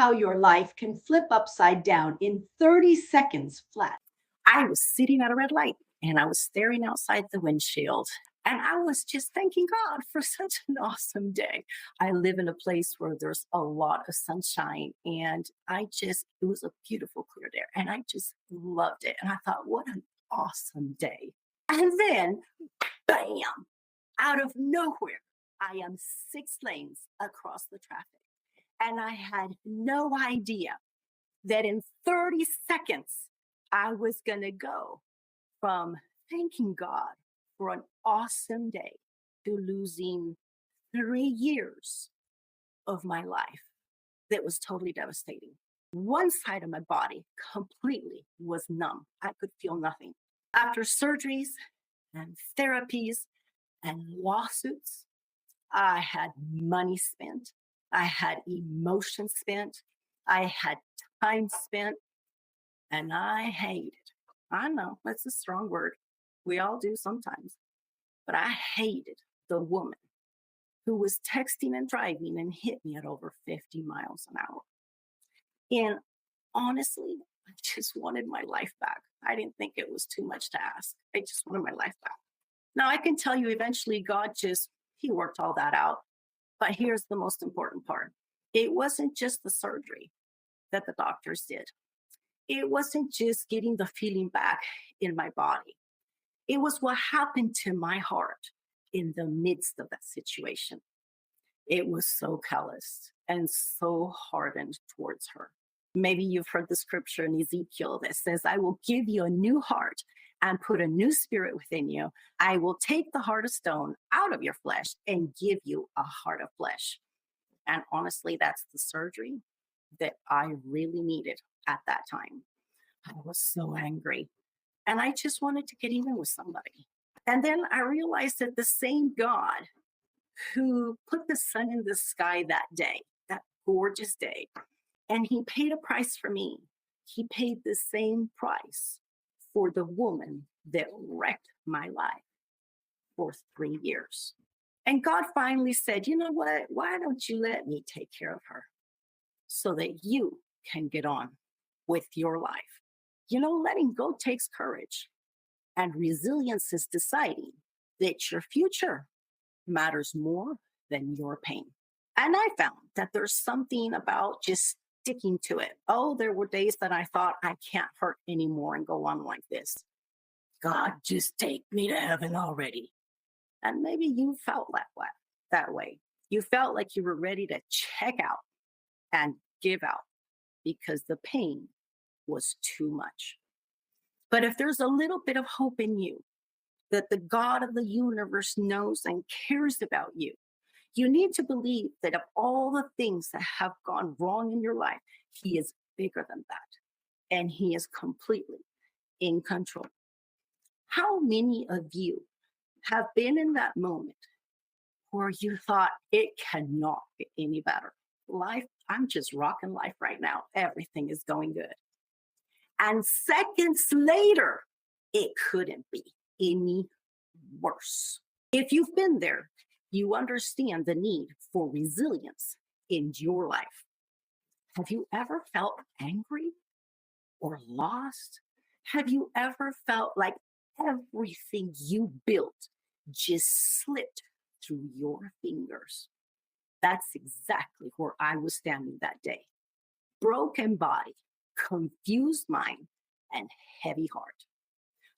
how your life can flip upside down in 30 seconds flat. I was sitting at a red light and I was staring outside the windshield. And I was just thanking God for such an awesome day. I live in a place where there's a lot of sunshine, and it was a beautiful, clear day. And I just loved it. And I thought, what an awesome day. And then, bam, out of nowhere, I am 6 lanes across the traffic. And I had no idea that in 30 seconds, I was going to go from thanking God for an awesome day to losing 3 years of my life that was totally devastating. One side of my body completely was numb. I could feel nothing. After surgeries and therapies and lawsuits, I had money spent. I had emotion spent. I had time spent. And I hated. I know that's a strong word. We all do sometimes. But I hated the woman who was texting and driving and hit me at over 50 miles an hour. And honestly, I just wanted my life back. I didn't think it was too much to ask. I just wanted my life back. Now, I can tell you eventually he worked all that out. But here's the most important part. It wasn't just the surgery that the doctors did. It wasn't just getting the feeling back in my body. It was what happened to my heart in the midst of that situation. It was so calloused and so hardened towards her. Maybe you've heard the scripture in Ezekiel that says, I will give you a new heart and put a new spirit within you. I will take the heart of stone out of your flesh and give you a heart of flesh. And honestly, that's the surgery that I really needed at that time. I was so angry and I just wanted to get even with somebody. And then I realized that the same God who put the sun in the sky that day, that gorgeous day, and he paid a price for me, he paid the same price for the woman that wrecked my life for 3 years. And God finally said, you know what? Why don't you let me take care of her so that you can get on with your life? You know, letting go takes courage, and resilience is deciding that your future matters more than your pain. And I found that there's something about just sticking to it. Oh, there were days that I thought I can't hurt anymore and go on like this. God, just take me to heaven already. And maybe you felt that way. You felt like you were ready to check out and give out because the pain was too much. But if there's a little bit of hope in you that the God of the universe knows and cares about you, you need to believe that of all the things that have gone wrong in your life, he is bigger than that. And he is completely in control. How many of you have been in that moment where you thought it cannot get any better? Life, I'm just rocking life right now. Everything is going good. And seconds later, it couldn't be any worse. If you've been there, you understand the need for resilience in your life. Have you ever felt angry or lost? Have you ever felt like everything you built just slipped through your fingers? That's exactly where I was standing that day. Broken body, confused mind, and heavy heart.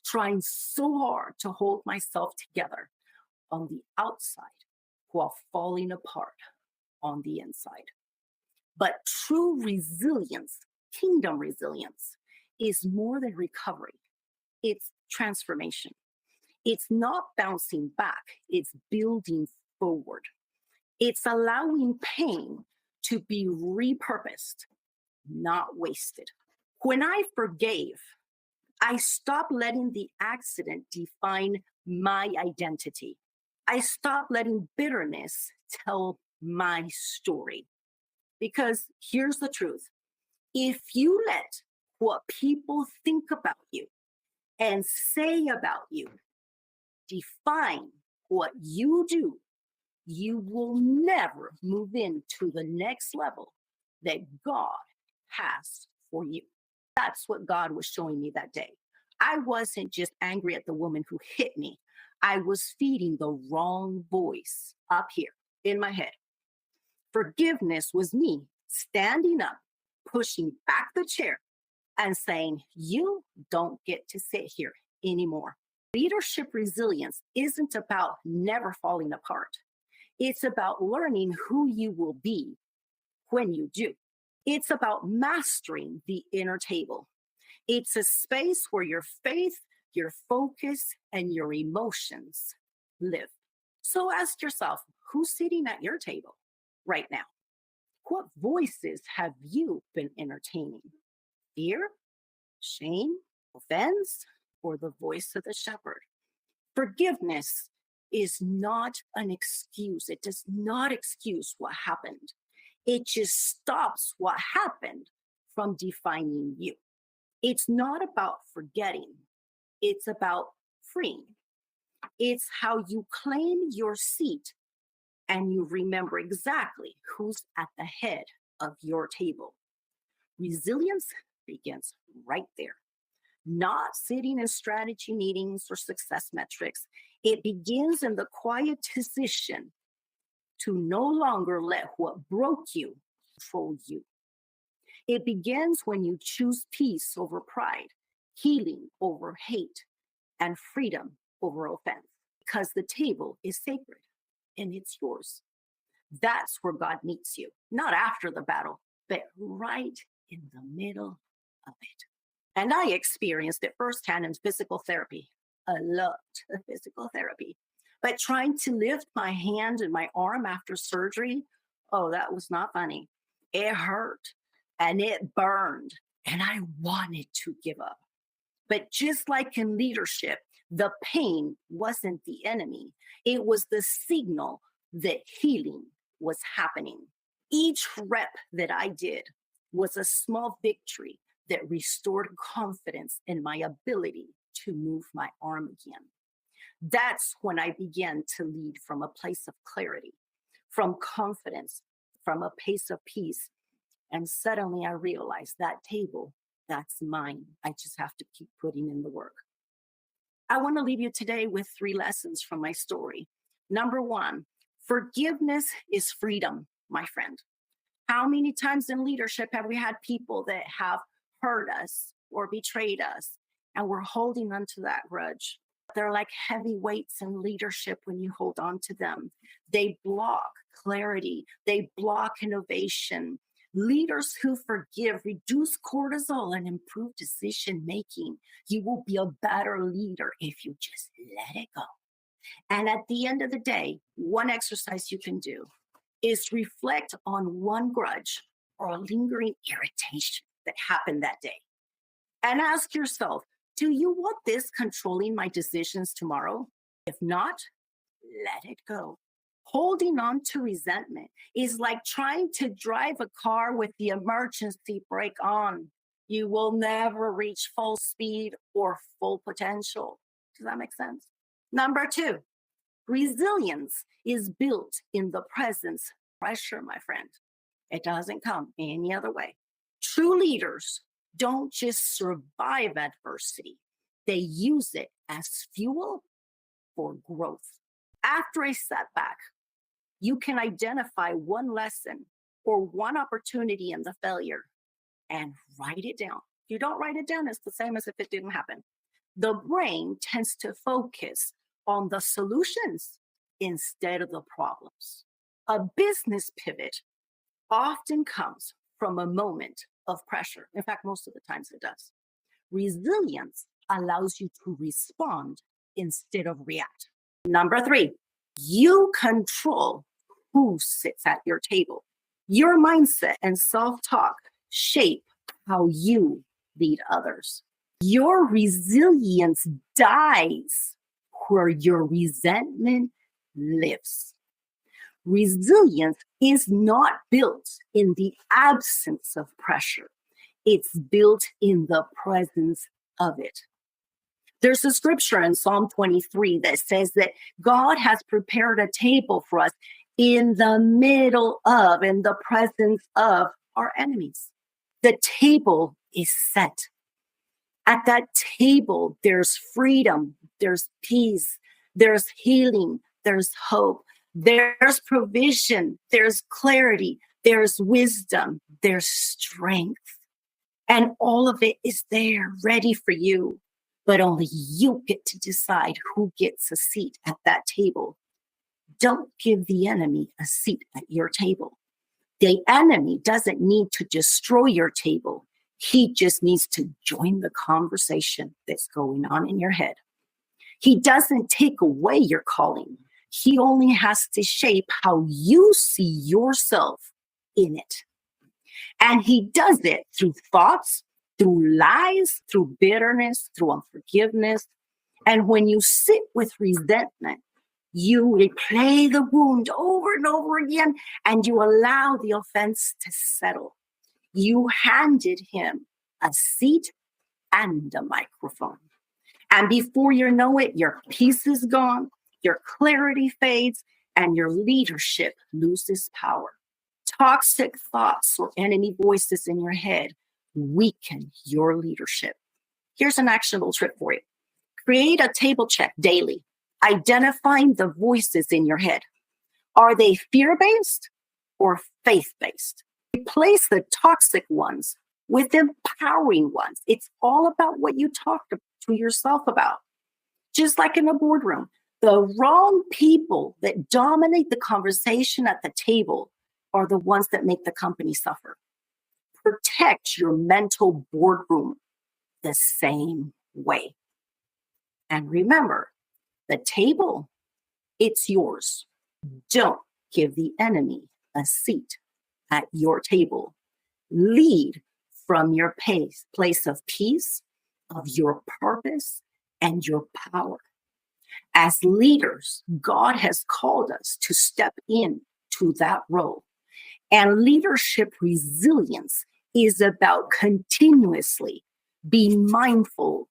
Trying so hard to hold myself together on the outside while falling apart on the inside. But true resilience, kingdom resilience, is more than recovery. It's transformation. It's not bouncing back, it's building forward. It's allowing pain to be repurposed, not wasted. When I forgave, I stopped letting the accident define my identity. I stopped letting bitterness tell my story. Because here's the truth. If you let what people think about you and say about you define what you do, you will never move into the next level that God has for you. That's what God was showing me that day. I wasn't just angry at the woman who hit me. I was feeding the wrong voice up here in my head. Forgiveness was me standing up, pushing back the chair, and saying, "You don't get to sit here anymore." Leadership resilience isn't about never falling apart. It's about learning who you will be when you do. It's about mastering the inner table. It's a space where your faith, your focus, and your emotions live. So ask yourself, who's sitting at your table right now? What voices have you been entertaining? Fear, shame, offense, or the voice of the shepherd? Forgiveness is not an excuse. It does not excuse what happened. It just stops what happened from defining you. It's not about forgetting. It's about freeing. It's how you claim your seat and you remember exactly who's at the head of your table. Resilience begins right there, not sitting in strategy meetings or success metrics. It begins in the quiet decision to no longer let what broke you control you. It begins when you choose peace over pride, healing over hate, and freedom over offense, because the table is sacred and it's yours. That's where God meets you, not after the battle, but right in the middle of it. And I experienced it firsthand in physical therapy. I loved physical therapy. But trying to lift my hand and my arm after surgery, oh, that was not funny. It hurt and it burned, and I wanted to give up. But just like in leadership, the pain wasn't the enemy. It was the signal that healing was happening. Each rep that I did was a small victory that restored confidence in my ability to move my arm again. That's when I began to lead from a place of clarity, from confidence, from a place of peace. And suddenly I realized that table, that's mine. I just have to keep putting in the work. I want to leave you today with 3 lessons from my story. Number 1, forgiveness is freedom, my friend. How many times in leadership have we had people that have hurt us or betrayed us, and we're holding on to that grudge? They're like heavy weights in leadership when you hold on to them. They block clarity. They block innovation. Leaders who forgive reduce cortisol and improve decision making. You will be a better leader if you just let it go. And at the end of the day, one exercise you can do is reflect on one grudge or lingering irritation that happened that day. And ask yourself, do you want this controlling my decisions tomorrow? If not, let it go. Holding on to resentment is like trying to drive a car with the emergency brake on. You will never reach full speed or full potential. Does that make sense? Number 2, resilience is built in the presence of pressure, my friend. It doesn't come any other way. True leaders don't just survive adversity. They use it as fuel for growth. After a setback, you can identify one lesson or one opportunity in the failure and write it down. If you don't write it down, it's the same as if it didn't happen. The brain tends to focus on the solutions instead of the problems. A business pivot often comes from a moment of pressure. In fact, most of the times it does. Resilience allows you to respond instead of react. Number 3, you control who sits at your table. Your mindset and self-talk shape how you lead others. Your resilience dies where your resentment lives. Resilience is not built in the absence of pressure. It's built in the presence of it. There's a scripture in Psalm 23 that says that God has prepared a table for us in the middle of, in the presence of our enemies. The table is set. At that table, there's freedom, there's peace, there's healing, there's hope, there's provision, there's clarity, there's wisdom, there's strength. And all of it is there ready for you. But only you get to decide who gets a seat at that table. Don't give the enemy a seat at your table. The enemy doesn't need to destroy your table. He just needs to join the conversation that's going on in your head. He doesn't take away your calling. He only has to shape how you see yourself in it. And he does it through thoughts, through lies, through bitterness, through unforgiveness. And when you sit with resentment, you replay the wound over and over again, and you allow the offense to settle. You handed him a seat and a microphone. And before you know it, your peace is gone, your clarity fades, and your leadership loses power. Toxic thoughts or enemy voices in your head weaken your leadership. Here's an actionable trick for you. Create a table check daily, identifying the voices in your head. Are they fear-based or faith-based? Replace the toxic ones with empowering ones. It's all about what you talk to yourself about. Just like in a boardroom, the wrong people that dominate the conversation at the table are the ones that make the company suffer. Protect your mental boardroom the same way. And remember, the table, it's yours. Don't give the enemy a seat at your table. Lead from your place of peace, of your purpose, and your power. As leaders, God has called us to step into that role. And leadership resilience is about continuously being mindful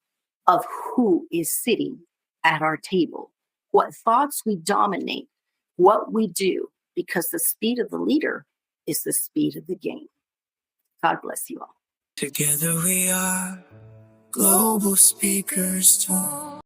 of who is sitting at our table, what thoughts we dominate, what we do, because the speed of the leader is the speed of the game. God bless you all. Together we are global speakers.